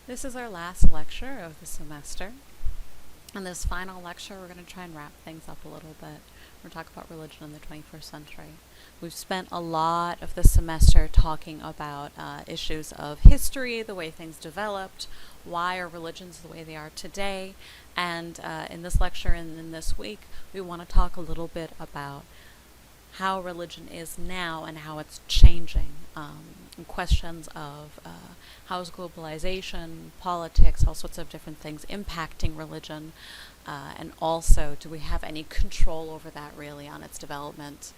This is our last lecture of the semester. In this final lecture, we're going to try and wrap things up a little bit. We're going to talk about religion in the 21st century. We've spent a lot of the semester talking about issues of history, the way things developed, why are religions the way they are today, and in this lecture and in this week, we want to talk a little bit about how religion is now and how it's changing. Questions of how is globalization, politics, all sorts of different things impacting religion, and also do we have any control over that really on its development.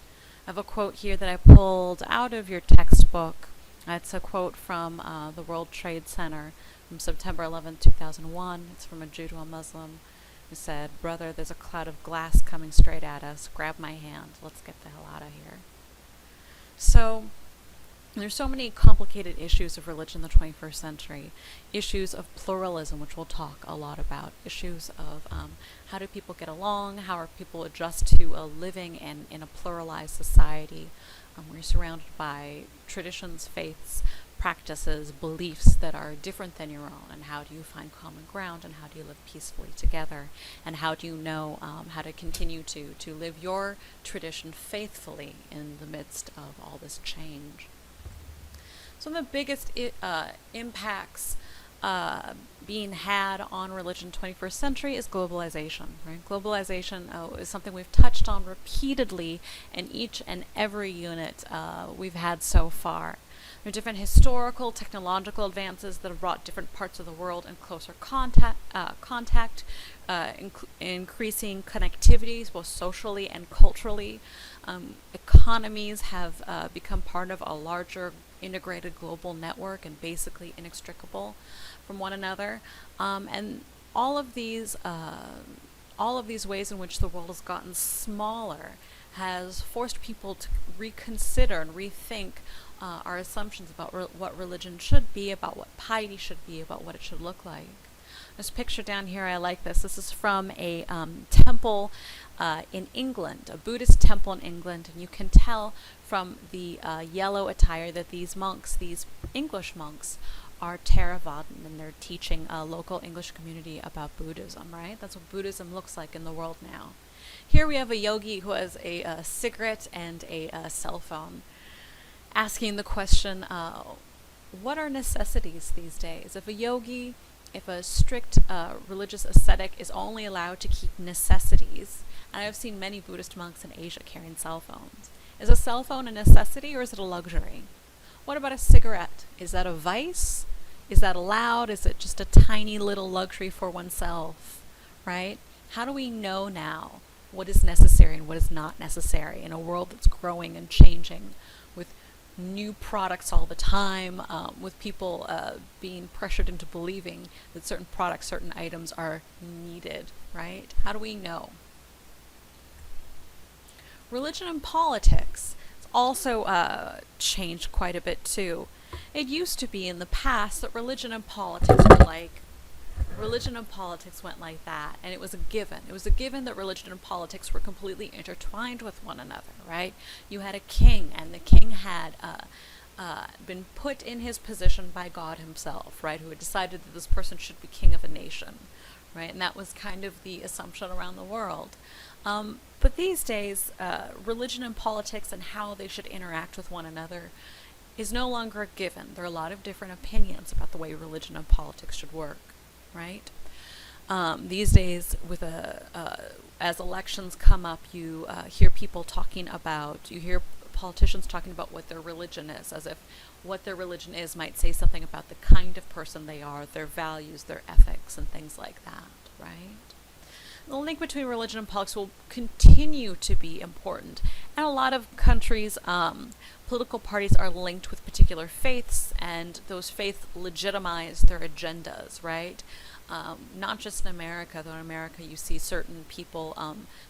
I have a quote here that I pulled out of your textbook. It's a quote from the World Trade Center from September 11, 2001. It's from a Jew to a Muslim who said, "Brother, there's a cloud of glass coming straight at us. Grab my hand. Let's get the hell out of here." So there's so many complicated issues of religion in the 21st century. Issues of pluralism, which we'll talk a lot about. Issues of how do people get along? How are people adjust to living in a pluralized society? Where you're surrounded by traditions, faiths, practices, beliefs that are different than your own, and how do you find common ground, and how do you live peacefully together, and how do you know how to continue to live your tradition faithfully in the midst of all this change. So the biggest impacts being had on religion in the 21st century is globalization, right? Globalization is something we've touched on repeatedly in each and every unit we've had so far. There are different historical, technological advances that have brought different parts of the world in closer contact, increasing connectivities both socially and culturally. Economies have become part of a larger integrated global network and basically inextricable from one another. And all of these ways in which the world has gotten smaller has forced people to reconsider and rethink our assumptions about what religion should be, about what piety should be, about what it should look like. This picture down here, I like this. This is from a temple in England, a Buddhist temple in England, and you can tell from the yellow attire that these monks, these English monks, are Theravadan, and they're teaching a local English community about Buddhism, right? That's what Buddhism looks like in the world now. Here we have a yogi who has a cigarette and a cell phone, asking the question, what are necessities these days? If a strict religious ascetic is only allowed to keep necessities, and I've seen many Buddhist monks in Asia carrying cell phones, is a cell phone a necessity or is it a luxury? What about a cigarette? Is that a vice? Is that allowed? Is it just a tiny little luxury for oneself, right? How do we know now what is necessary and what is not necessary in a world that's growing and changing with new products all the time, with people being pressured into believing that certain products, certain items are needed, right? How do we know? Religion and politics also changed quite a bit too. It used to be in the past that religion and politics went like that, and it was a given. It was a given that religion and politics were completely intertwined with one another, right? You had a king, and the king had been put in his position by God himself, right, who had decided that this person should be king of a nation, right? And that was kind of the assumption around the world. But these days, religion and politics and how they should interact with one another is no longer a given. There are a lot of different opinions about the way religion and politics should work, right? These days, as elections come up, you hear politicians talking about what their religion is, as if what their religion is might say something about the kind of person they are, their values, their ethics, and things like that, right? The link between religion and politics will continue to be important. And a lot of countries, political parties are linked with particular faiths, and those faiths legitimize their agendas, right? Not just in America, though in America you see certain people,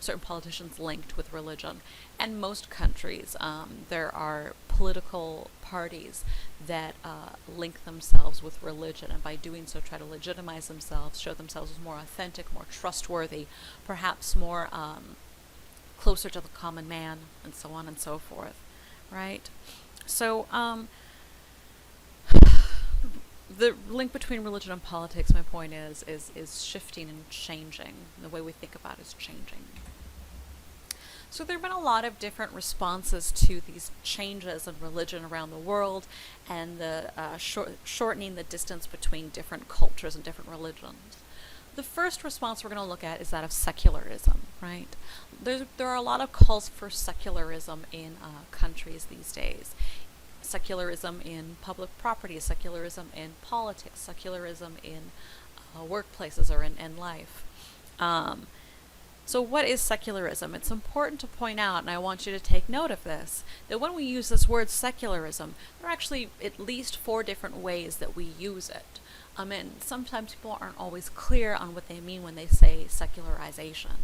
certain politicians linked with religion. And most countries, there are political parties that link themselves with religion, and by doing so try to legitimize themselves, show themselves as more authentic, more trustworthy, perhaps more closer to the common man, and so on and so forth, right? So the link between religion and politics, my point is shifting and changing. The way we think about it is changing. So there have been a lot of different responses to these changes in religion around the world, and the shortening the distance between different cultures and different religions. The first response we're going to look at is that of secularism, right? There are a lot of calls for secularism in countries these days. Secularism in public property, secularism in politics, secularism in workplaces or in life. So what is secularism? It's important to point out, and I want you to take note of this, that when we use this word secularism, there are actually at least 4 different ways that we use it. And sometimes people aren't always clear on what they mean when they say secularization.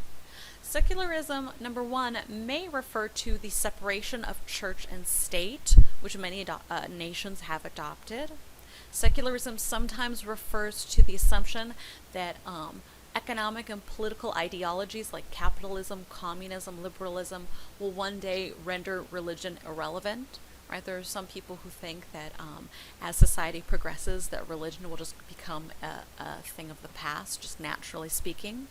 Secularism, number 1, may refer to the separation of church and state, which many nations have adopted. Secularism sometimes refers to the assumption that economic and political ideologies like capitalism, communism, liberalism will one day render religion irrelevant. Right? There are some people who think that as society progresses, that religion will just become a thing of the past, just naturally speaking.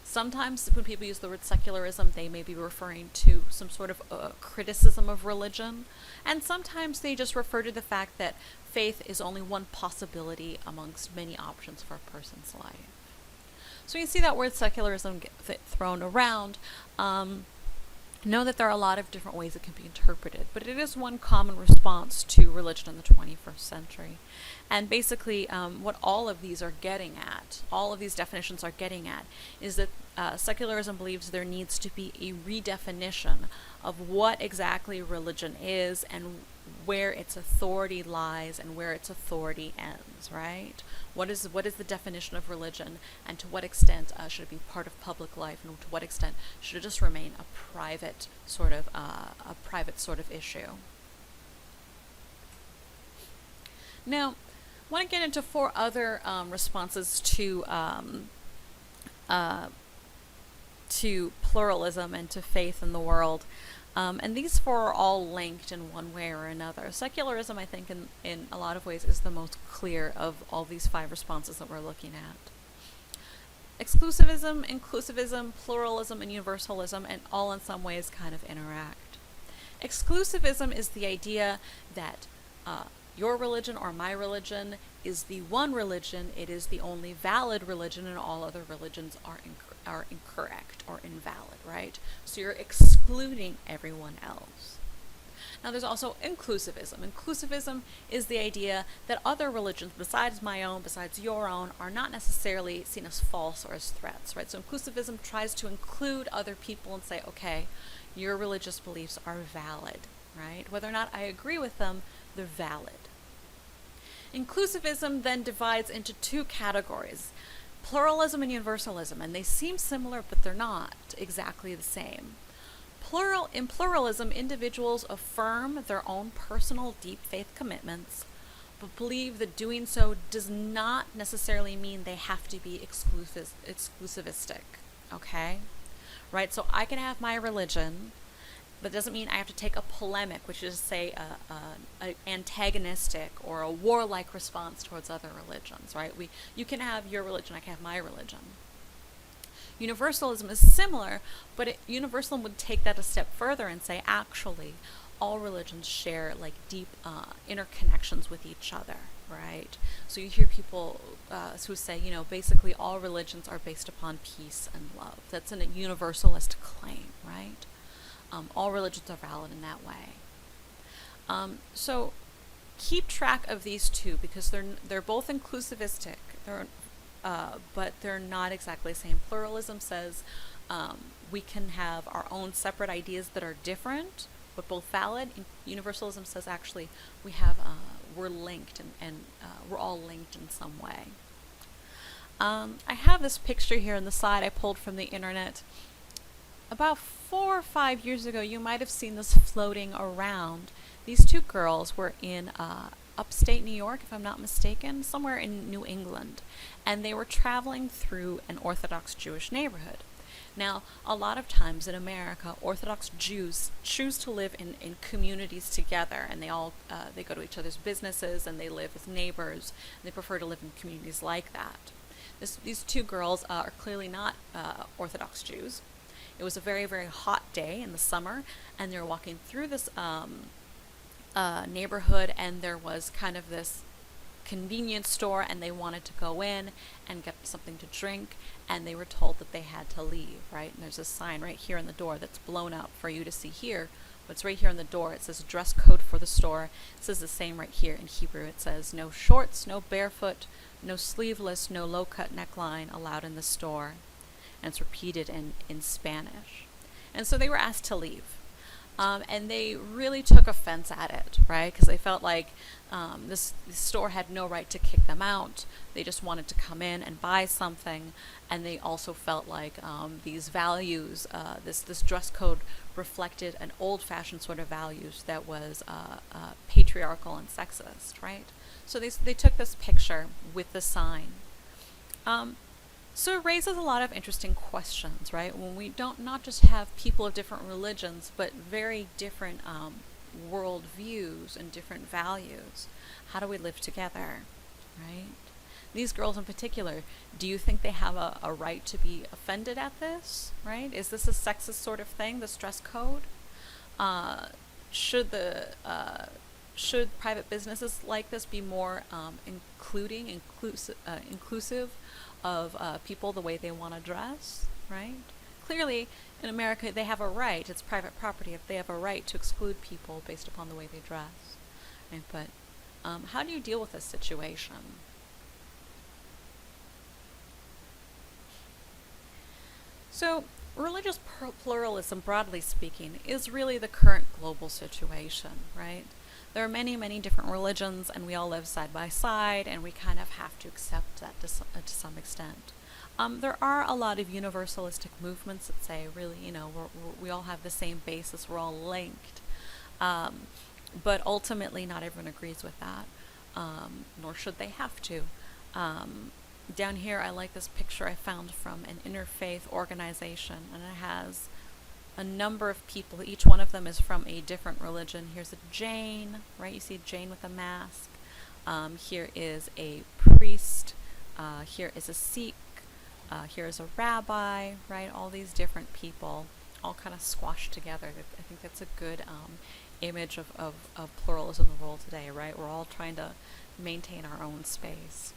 Sometimes when people use the word secularism, they may be referring to some sort of criticism of religion. And sometimes they just refer to the fact that faith is only one possibility amongst many options for a person's life. So you see that word secularism get thrown around. Know that there are a lot of different ways it can be interpreted, but it is one common response to religion in the 21st century. And basically, what all of these are getting at, all of these definitions are getting at, is that secularism believes there needs to be a redefinition of what exactly religion is and where its authority lies and where its authority ends, right? What is the definition of religion, and to what extent should it be part of public life, and to what extent should it just remain a private sort of issue? Now, I want to get into 4 other responses to pluralism and to faith in the world. And these 4 are all linked in one way or another. Secularism, I think, in a lot of ways, is the most clear of all these 5 responses that we're looking at. Exclusivism, inclusivism, pluralism, and universalism, and all in some ways kind of interact. Exclusivism is the idea that your religion or my religion is the one religion, it is the only valid religion, and all other religions are incorrect or invalid, right? So you're excluding everyone else. Now there's also inclusivism. Inclusivism is the idea that other religions besides my own, besides your own, are not necessarily seen as false or as threats, right? So inclusivism tries to include other people and say, okay, your religious beliefs are valid, right? Whether or not I agree with them, they're valid. Inclusivism then divides into 2 categories, pluralism and universalism, and they seem similar, but they're not exactly the same. In pluralism, individuals affirm their own personal deep faith commitments, but believe that doing so does not necessarily mean they have to be exclusivistic, okay? Right, so I can have my religion, but it doesn't mean I have to take a polemic, which is, say, a antagonistic or a warlike response towards other religions, right? You can have your religion, I can have my religion. Universalism is similar, but universalism would take that a step further and say, actually, all religions share like deep interconnections with each other, right? So you hear people who say, basically all religions are based upon peace and love. That's a universalist claim, right? All religions are valid in that way. So keep track of these 2 because they're both inclusivistic, but they're not exactly the same. Pluralism says we can have our own separate ideas that are different, but both valid. Universalism says actually we're linked and we're all linked in some way. I have this picture here on the side I pulled from the internet. About 4 or 5 years ago, you might have seen this floating around. These 2 girls were in upstate New York, if I'm not mistaken, somewhere in New England, and they were traveling through an Orthodox Jewish neighborhood. Now, a lot of times in America, Orthodox Jews choose to live in communities together, and they go to each other's businesses, and they live as neighbors, and they prefer to live in communities like that. These two girls are clearly not Orthodox Jews. It was a very, very hot day in the summer, and they were walking through this neighborhood, and there was kind of this convenience store, and they wanted to go in and get something to drink, and they were told that they had to leave, right? And there's a sign right here in the door that's blown out for you to see here, but it's right here in the door. It says dress code for the store. It says the same right here in Hebrew. It says no shorts, no barefoot, no sleeveless, no low-cut neckline allowed in the store. And it's repeated in Spanish. And so they were asked to leave. And they really took offense at it, right? Because they felt like this store had no right to kick them out. They just wanted to come in and buy something, and they also felt like these values, this dress code reflected an old-fashioned sort of values that was patriarchal and sexist, right? So they took this picture with the sign. So it raises a lot of interesting questions, right? When we don't not just have people of different religions, but very different world views and different values, how do we live together, right? These girls in particular, do you think they have a right to be offended at this, right? Is this a sexist sort of thing, this dress code? Should private businesses like this be more inclusive of people the way they want to dress, right? Clearly, in America, they have a right. It's private property. If they have a right to exclude people based upon the way they dress, right? But how do you deal with this situation? So, religious pluralism, broadly speaking, is really the current global situation, right? There are many, many different religions, and we all live side by side, and we kind of have to accept that to some extent. There are a lot of universalistic movements that say, really, we all have the same basis, we're all linked. But ultimately, not everyone agrees with that, nor should they have to. Down here, I like this picture I found from an interfaith organization, and it has a number of people. Each one of them is from a different religion. Here's a Jain, right? You see a Jain with a mask. Here is a priest. Here is a Sikh. Here is a rabbi, right? All these different people all kind of squashed together. I think that's a good image of pluralism in the world today, right? We're all trying to maintain our own space.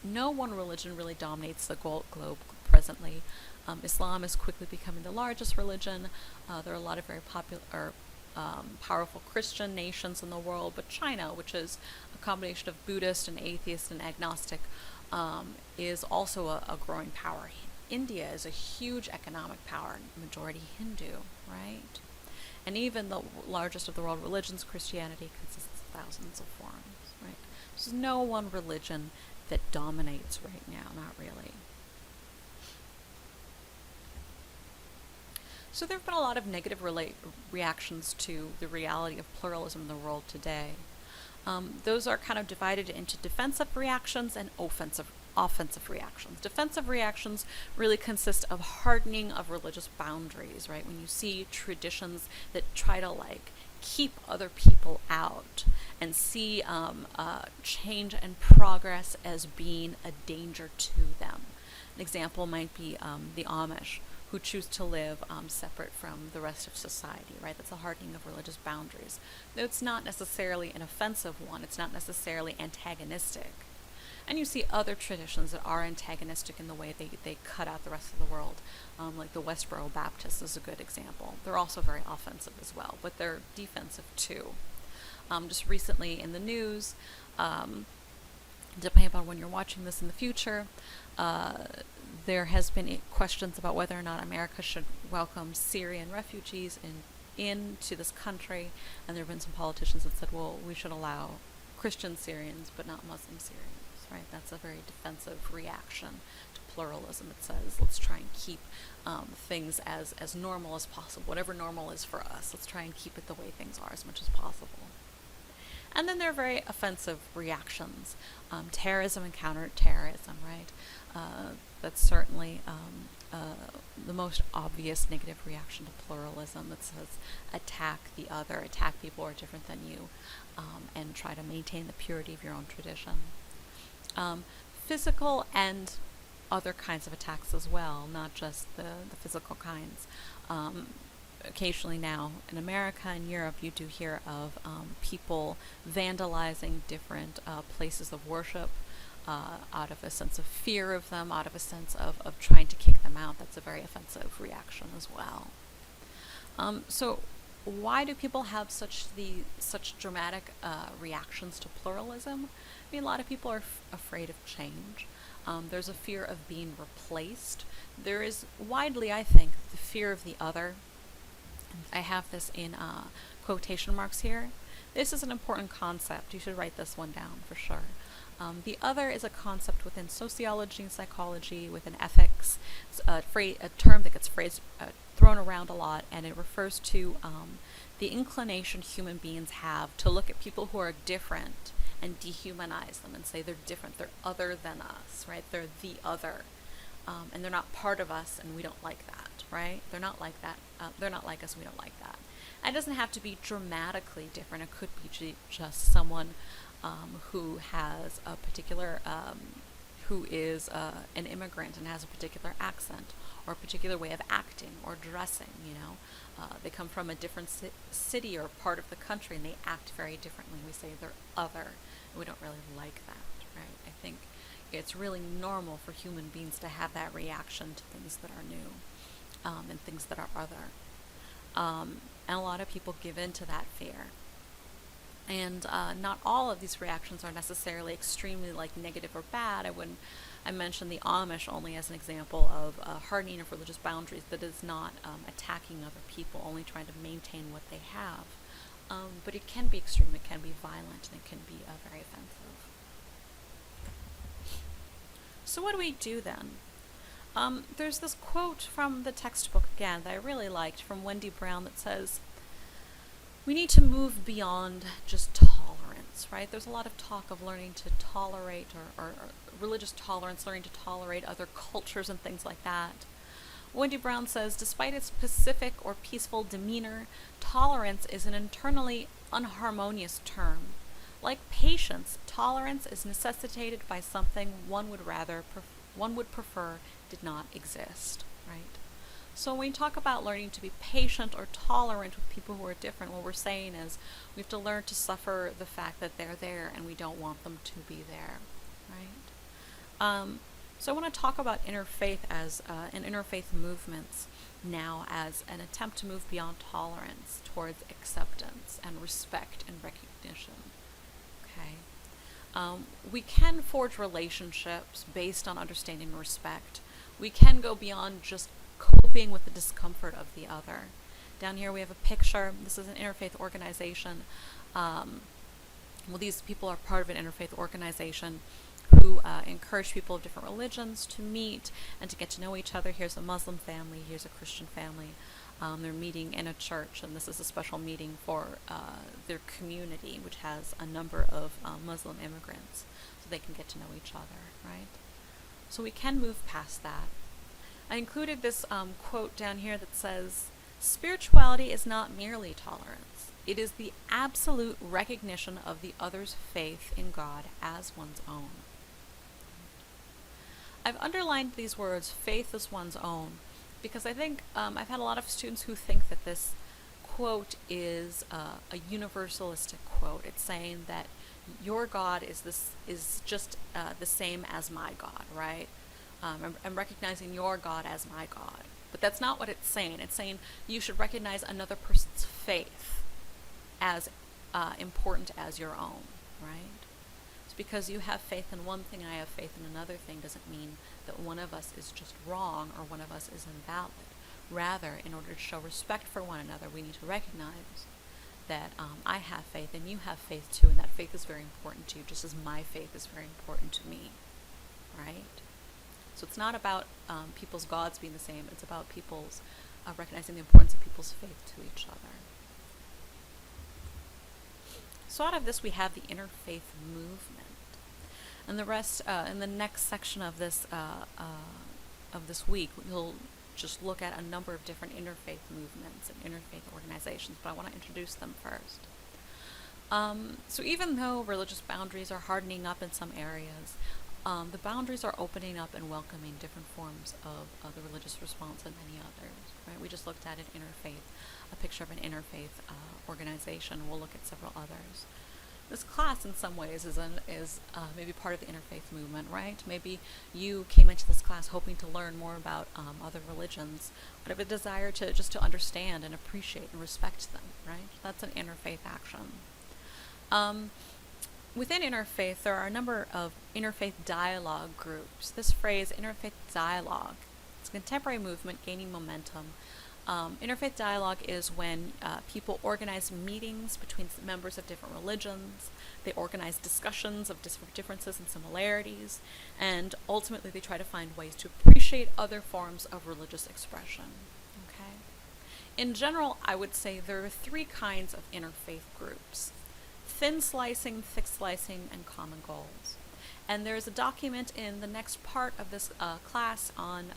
No one religion really dominates the globe presently. Islam is quickly becoming the largest religion. There are a lot of very popular, powerful Christian nations in the world, but China, which is a combination of Buddhist and atheist and agnostic, is also a growing power. India is a huge economic power, majority Hindu, right? And even the largest of the world religions, Christianity, consists of thousands of forms, right? There's no one religion that dominates right now, not really. So there have been a lot of negative reactions to the reality of pluralism in the world today. Those are kind of divided into defensive reactions and offensive reactions. Defensive reactions really consist of hardening of religious boundaries, right? When you see traditions that try to keep other people out and see change and progress as being a danger to them. An example might be the Amish, who choose to live separate from the rest of society, right? That's a hardening of religious boundaries. Though it's not necessarily an offensive one, it's not necessarily antagonistic. And you see other traditions that are antagonistic in the way they cut out the rest of the world, like the Westboro Baptists is a good example. They're also very offensive as well, but they're defensive too. Just recently in the news, depending upon when you're watching this in the future, there has been questions about whether or not America should welcome Syrian refugees into this country, and there have been some politicians that said, well, we should allow Christian Syrians but not Muslim Syrians, right? That's a very defensive reaction to pluralism. It says, let's try and keep things as normal as possible. Whatever normal is for us, let's try and keep it the way things are as much as possible. And then there are very offensive reactions. Terrorism and counterterrorism, right? That's certainly the most obvious negative reaction to pluralism. It says attack the other, attack people who are different than you, and try to maintain the purity of your own tradition. Physical and other kinds of attacks as well, not just the physical kinds. Occasionally now in America and Europe, you do hear of people vandalizing different places of worship out of a sense of fear of them, out of a sense of trying to kick them out. That's a very offensive reaction as well. So why do people have such dramatic reactions to pluralism? I mean, a lot of people are afraid of change. There's a fear of being replaced. There is widely, I think, the fear of the other. I have this in quotation marks here. This is an important concept. You should write this one down for sure. The other is a concept within sociology and psychology, within ethics. It's a term that gets thrown around a lot, and it refers to the inclination human beings have to look at people who are different and dehumanize them and say they're different, they're other than us, right? They're the other, and they're not part of us, and we don't like that. Right? They're not like that. They're not like us. We don't like that. And it doesn't have to be dramatically different. It could be just someone who has a particular, who is an immigrant and has a particular accent or a particular way of acting or dressing. They come from a different city or part of the country and they act very differently. We say they're other, and we don't really like that. Right? I think it's really normal for human beings to have that reaction to things that are new. And things that are other. And a lot of people give in to that fear. And not all of these reactions are necessarily extremely negative or bad. I mentioned the Amish only as an example of hardening of religious boundaries that is not attacking other people, only trying to maintain what they have. But it can be extreme, it can be violent, and it can be very offensive. So what do we do then? There's this quote from the textbook again that I really liked from Wendy Brown that says, we need to move beyond just tolerance, right? There's a lot of talk of learning to tolerate or religious tolerance, learning to tolerate other cultures and things like that. Wendy Brown says, despite its pacific or peaceful demeanor, tolerance is an internally unharmonious term. Like patience, tolerance is necessitated by something one would prefer did not exist, right? So when we talk about learning to be patient or tolerant with people who are different, what we're saying is we have to learn to suffer the fact that they're there and we don't want them to be there, right? So I want to talk about interfaith as and interfaith movements now as an attempt to move beyond tolerance towards acceptance and respect and recognition. Okay. We can forge relationships based on understanding and respect. We can go beyond just coping with the discomfort of the other. Down here we have a picture. This is an interfaith organization. These people are part of an interfaith organization who encourage people of different religions to meet and to get to know each other. Here's a Muslim family, here's a Christian family. They're meeting in a church, and this is a special meeting for their community, which has a number of Muslim immigrants, so they can get to know each other, right? So we can move past that. I included this quote down here that says, spirituality is not merely tolerance. It is the absolute recognition of the other's faith in God as one's own. I've underlined these words, faith as one's own, because I think I've had a lot of students who think that this quote is a universalistic quote. It's saying that your God is just the same as my God, right? I'm recognizing your God as my God. But that's not what it's saying. It's saying you should recognize another person's faith as important as your own, right? It's because you have faith in one thing and I have faith in another thing doesn't mean that one of us is just wrong or one of us is invalid. Rather, in order to show respect for one another, we need to recognize that I have faith and you have faith too, and that faith is very important to you, just as my faith is very important to me, right? So it's not about people's gods being the same, it's about people's recognizing the importance of people's faith to each other. So out of this, we have the interfaith movement. And the rest, in the next section of this week, we'll just look at a number of different interfaith movements and interfaith organizations, but I want to introduce them first. So even though religious boundaries are hardening up in some areas, the boundaries are opening up and welcoming different forms of the religious response and many others. Right? We just looked at an interfaith, a picture of an interfaith organization. We'll look at several others. This class, in some ways, is maybe part of the interfaith movement, right? Maybe you came into this class hoping to learn more about other religions, but have a desire to understand and appreciate and respect them, right? That's an interfaith action. Within interfaith, there are a number of interfaith dialogue groups. This phrase, interfaith dialogue, it's a contemporary movement gaining momentum. Interfaith dialogue is when people organize meetings between members of different religions. They organize discussions of differences and similarities, and ultimately they try to find ways to appreciate other forms of religious expression. Okay? In general, I would say there are three kinds of interfaith groups: thin slicing, thick slicing, and common goals. And there's a document in the next part of this class on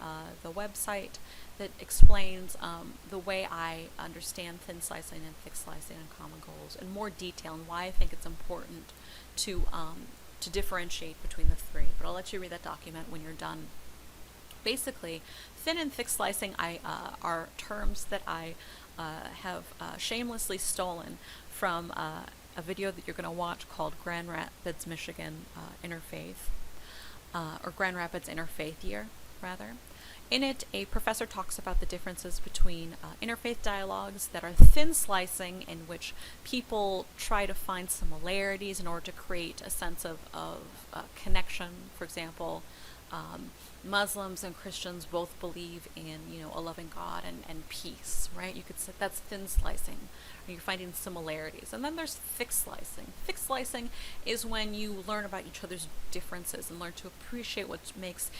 the website that explains the way I understand thin slicing and thick slicing and common goals in more detail, and why I think it's important to differentiate between the three. But I'll let you read that document when you're done. Basically, thin and thick slicing are terms that I have shamelessly stolen from a video that you're going to watch called Grand Rapids, Michigan Interfaith, or Grand Rapids Interfaith Year, rather. In it, a professor talks about the differences between interfaith dialogues that are thin slicing, in which people try to find similarities in order to create a sense of connection. For example, Muslims and Christians both believe in, a loving God and peace, right? You could say that's thin slicing, or you're finding similarities. And then there's thick slicing. Thick slicing is when you learn about each other's differences and learn to appreciate what makes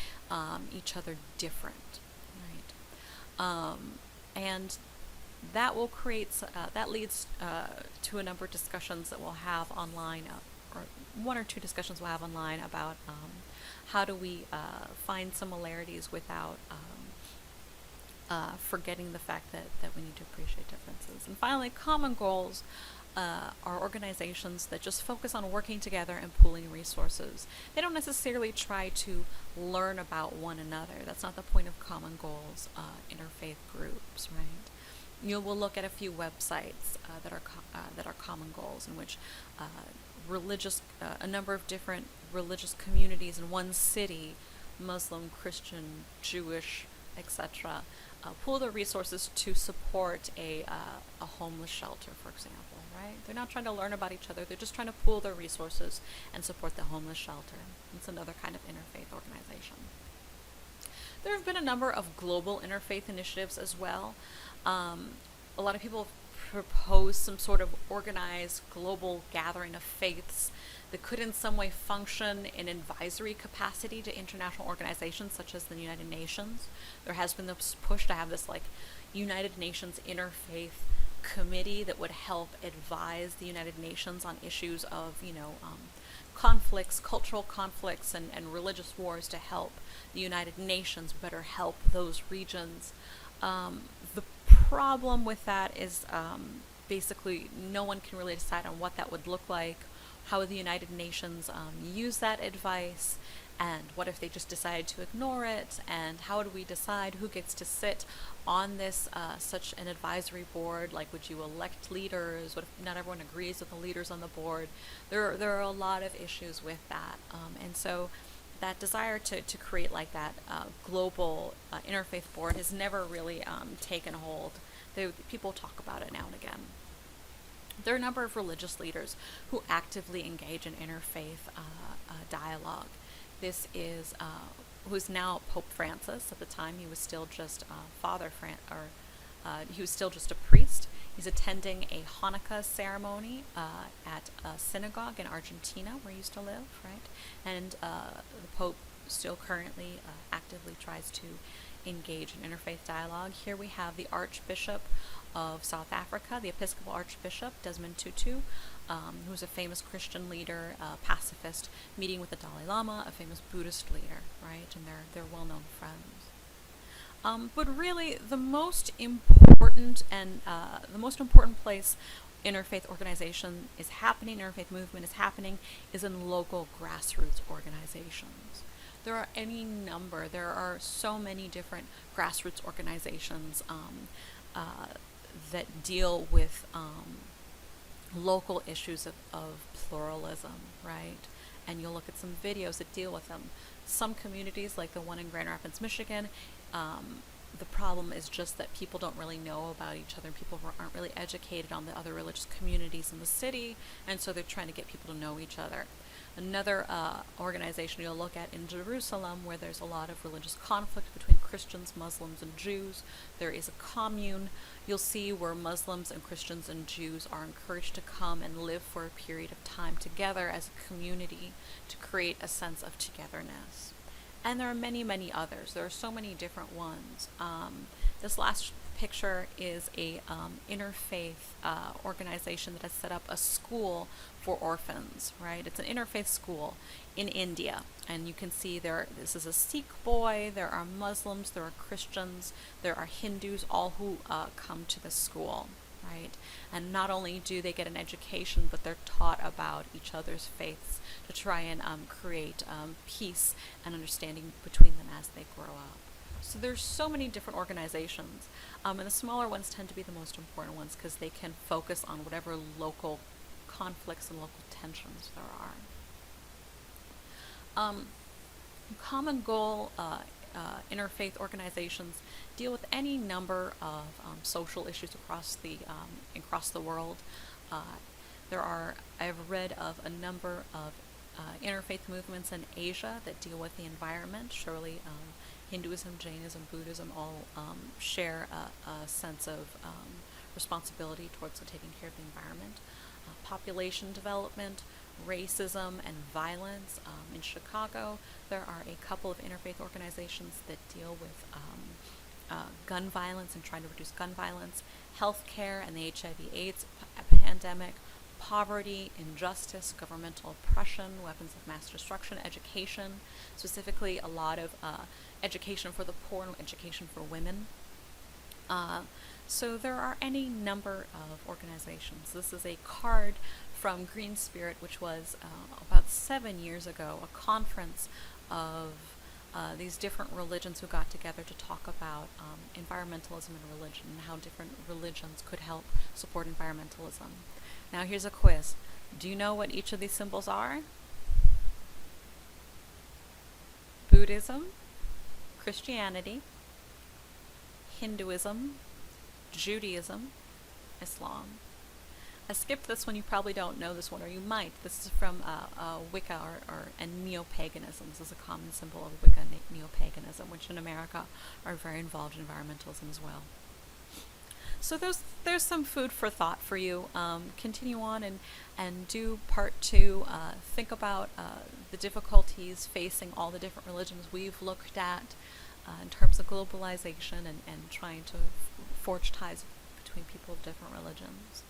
each other different, right? And that will create, that leads to a number of discussions that we'll have online, or one or two discussions we'll have online about how do we find similarities without forgetting the fact that we need to appreciate differences. And finally, common goals are organizations that just focus on working together and pooling resources. They don't necessarily try to learn about one another. That's not the point of common goals, interfaith groups, right? We'll look at a few websites that are common goals, in which a number of different religious communities in one city, Muslim, Christian, Jewish, etc., pool their resources to support a homeless shelter, for example, right? They're not trying to learn about each other. They're just trying to pool their resources and support the homeless shelter. It's another kind of interfaith organization. There have been a number of global interfaith initiatives as well. A lot of people propose some sort of organized global gathering of faiths that could in some way function in advisory capacity to international organizations such as the United Nations. There has been this push to have this United Nations interfaith committee that would help advise the United Nations on issues of conflicts, cultural conflicts, and religious wars, to help the United Nations better help those regions. The problem with that is basically no one can really decide on what that would look like. How would the United Nations use that advice, and what if they just decided to ignore it, and how do we decide who gets to sit on this such an advisory board? Like, would you elect leaders? What if not everyone agrees with the leaders on the board? There are a lot of issues with that, and so that desire to create that global interfaith board has never really taken hold. People talk about it now and again. There are a number of religious leaders who actively engage in interfaith dialogue. This is who's now Pope Francis. At the time, he was still just he was still just a priest. He's attending a Hanukkah ceremony at a synagogue in Argentina, where he used to live, right? And the Pope still currently actively tries to engage in interfaith dialogue. Here we have the Archbishop of South Africa, the Episcopal Archbishop, Desmond Tutu, who's a famous Christian leader, pacifist, meeting with the Dalai Lama, a famous Buddhist leader, right? And they're well-known friends. But really, the most important place interfaith organization is happening, interfaith movement is happening, is in local grassroots organizations. There are so many different grassroots organizations that deal with local issues of pluralism, right? And you'll look at some videos that deal with them. Some communities, like the one in Grand Rapids, Michigan, the problem is just that people don't really know about each other, and people aren't really educated on the other religious communities in the city, and so they're trying to get people to know each other. Another organization you'll look at in Jerusalem, where there's a lot of religious conflict between Christians, Muslims, and Jews. There is a commune. You'll see where Muslims and Christians and Jews are encouraged to come and live for a period of time together as a community to create a sense of togetherness. And there are many, many others. There are so many different ones. This last picture is a interfaith organization that has set up a school for orphans, right? It's an interfaith school in India. And you can see this is a Sikh boy, there are Muslims, there are Christians, there are Hindus, all who come to this school, right? And not only do they get an education, but they're taught about each other's faiths to try and create peace and understanding between them as they grow up. So there's so many different organizations, and the smaller ones tend to be the most important ones because they can focus on whatever local conflicts and local tensions there are. Common goal interfaith organizations deal with any number of social issues across the world. I've read of a number of interfaith movements in Asia that deal with the environment. Surely Hinduism, Jainism, Buddhism all share a sense of responsibility towards taking care of the environment. Population development, racism, and violence. In Chicago, there are a couple of interfaith organizations that deal with gun violence and trying to reduce gun violence, healthcare and the HIV/AIDS pandemic, poverty, injustice, governmental oppression, weapons of mass destruction, education, specifically a lot of education for the poor and education for women. So there are any number of organizations. This is a card from Green Spirit, which was about 7 years ago, a conference of these different religions who got together to talk about environmentalism and religion and how different religions could help support environmentalism. Now here's a quiz. Do you know what each of these symbols are? Buddhism, Christianity, Hinduism, Judaism, Islam. I skipped this one. You probably don't know this one, or you might. This is from Wicca and neo-paganism. This is a common symbol of Wicca and neo-paganism, which in America are very involved in environmentalism as well. So there's some food for thought for you. Continue on and do part 2. Think about the difficulties facing all the different religions we've looked at in terms of globalization and trying to forge ties between people of different religions.